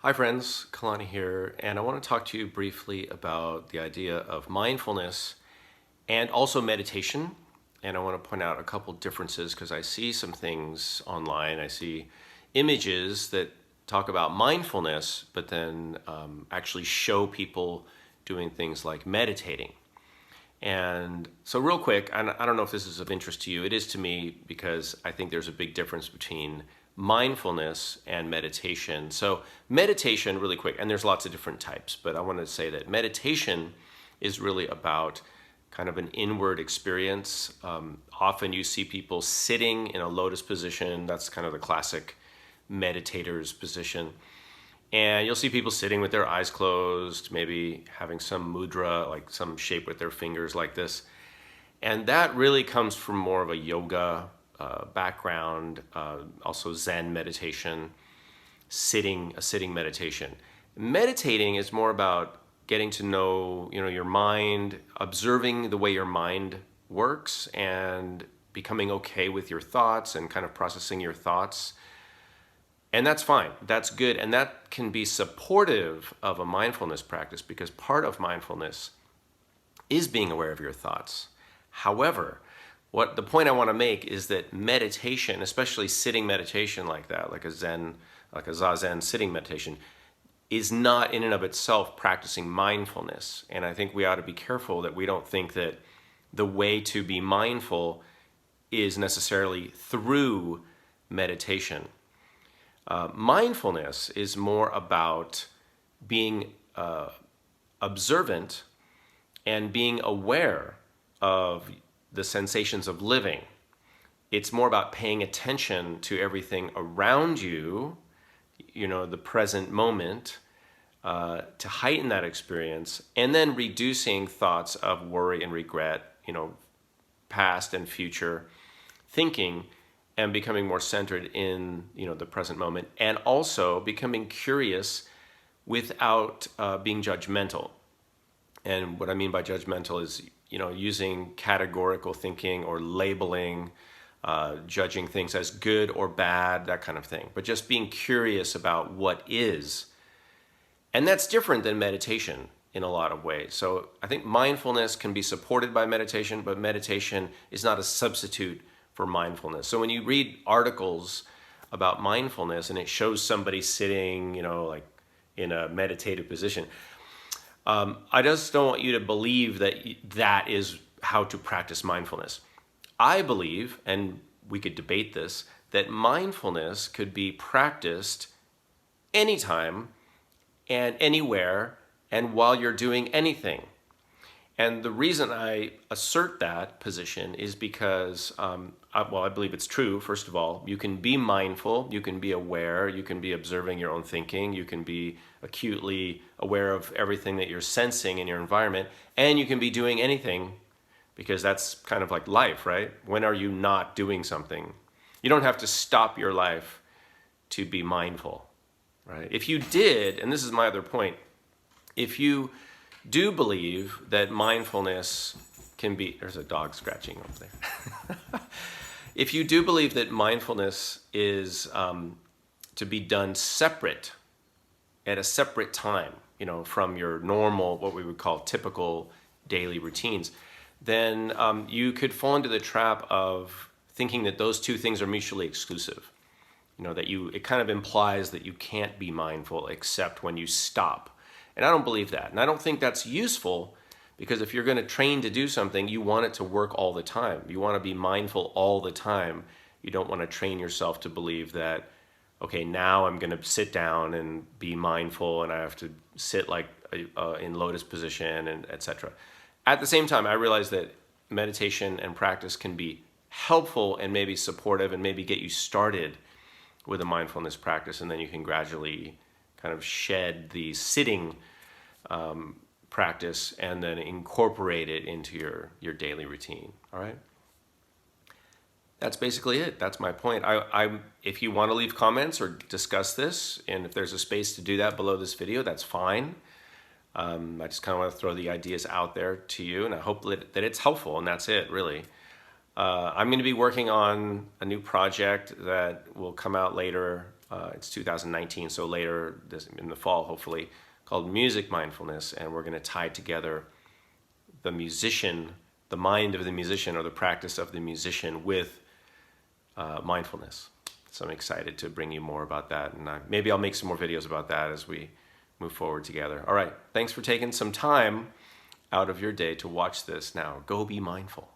Hi friends, Kalani here, and I want to talk to you briefly about the idea of mindfulness and also meditation. And I want to point out a couple differences because I see some things online. I see images that talk about mindfulness, but then actually show people doing things like meditating. And so real quick, and I don't know if this is of interest to you, it is to me because I think there's a big difference between mindfulness and meditation. So meditation, really quick, and there's lots of different types, but I want to say that meditation is really about kind of an inward experience. Often you see people sitting in a lotus position. That's kind of the classic meditator's position. And you'll see people sitting with their eyes closed, maybe having some mudra, like some shape with their fingers like this. And that really comes from more of a yoga background, also Zen meditation, a sitting meditation. Meditating is more about getting to know, your mind, observing the way your mind works and becoming okay with your thoughts and kind of processing your thoughts. And that's fine. That's good. And that can be supportive of a mindfulness practice because part of mindfulness is being aware of your thoughts. However, what the point I want to make is that meditation, especially sitting meditation like that, like a Zazen sitting meditation, is not in and of itself practicing mindfulness. And I think we ought to be careful that we don't think that the way to be mindful is necessarily through meditation. Mindfulness is more about being observant and being aware of the sensations of living. It's more about paying attention to everything around you, the present moment, to heighten that experience, and then reducing thoughts of worry and regret, past and future thinking, and becoming more centered in the present moment, and also becoming curious without being judgmental. And what I mean by judgmental is using categorical thinking or labeling, judging things as good or bad, that kind of thing, but just being curious about what is. And that's different than meditation in a lot of ways. So I think mindfulness can be supported by meditation, but meditation is not a substitute for mindfulness. So when you read articles about mindfulness and it shows somebody sitting, like in a meditative position, I just don't want you to believe that that is how to practice mindfulness. I believe, and we could debate this, that mindfulness could be practiced anytime and anywhere and while you're doing anything. And the reason I assert that position is because, I believe it's true. First of all, you can be mindful, you can be aware, you can be observing your own thinking, you can be acutely aware of everything that you're sensing in your environment, and you can be doing anything because that's kind of like life, right? When are you not doing something? You don't have to stop your life to be mindful, right? If you did, and this is my other point, if you do believe that mindfulness can be, there's a dog scratching over there. If you do believe that mindfulness is to be done separate, at a separate time, from your normal, what we would call typical daily routines, then you could fall into the trap of thinking that those two things are mutually exclusive. It kind of implies that you can't be mindful except when you stop. And I don't believe that. And I don't think that's useful because if you're going to train to do something, you want it to work all the time. You want to be mindful all the time. You don't want to train yourself to believe that, okay, now I'm going to sit down and be mindful and I have to sit like in lotus position and etc. At the same time, I realize that meditation and practice can be helpful and maybe supportive and maybe get you started with a mindfulness practice, and then you can gradually kind of shed the sitting practice and then incorporate it into your daily routine. All right. That's basically it. That's my point. If you want to leave comments or discuss this, and if there's a space to do that below this video, that's fine. I just kind of want to throw the ideas out there to you, and I hope that it's helpful, and that's it, really. I'm going to be working on a new project that will come out later It's 2019, so later in the fall, hopefully, called Music Mindfulness, and we're going to tie together the musician, the mind of the musician, or the practice of the musician with mindfulness. So I'm excited to bring you more about that, and maybe I'll make some more videos about that as we move forward together. All right, thanks for taking some time out of your day to watch this. Now, go be mindful.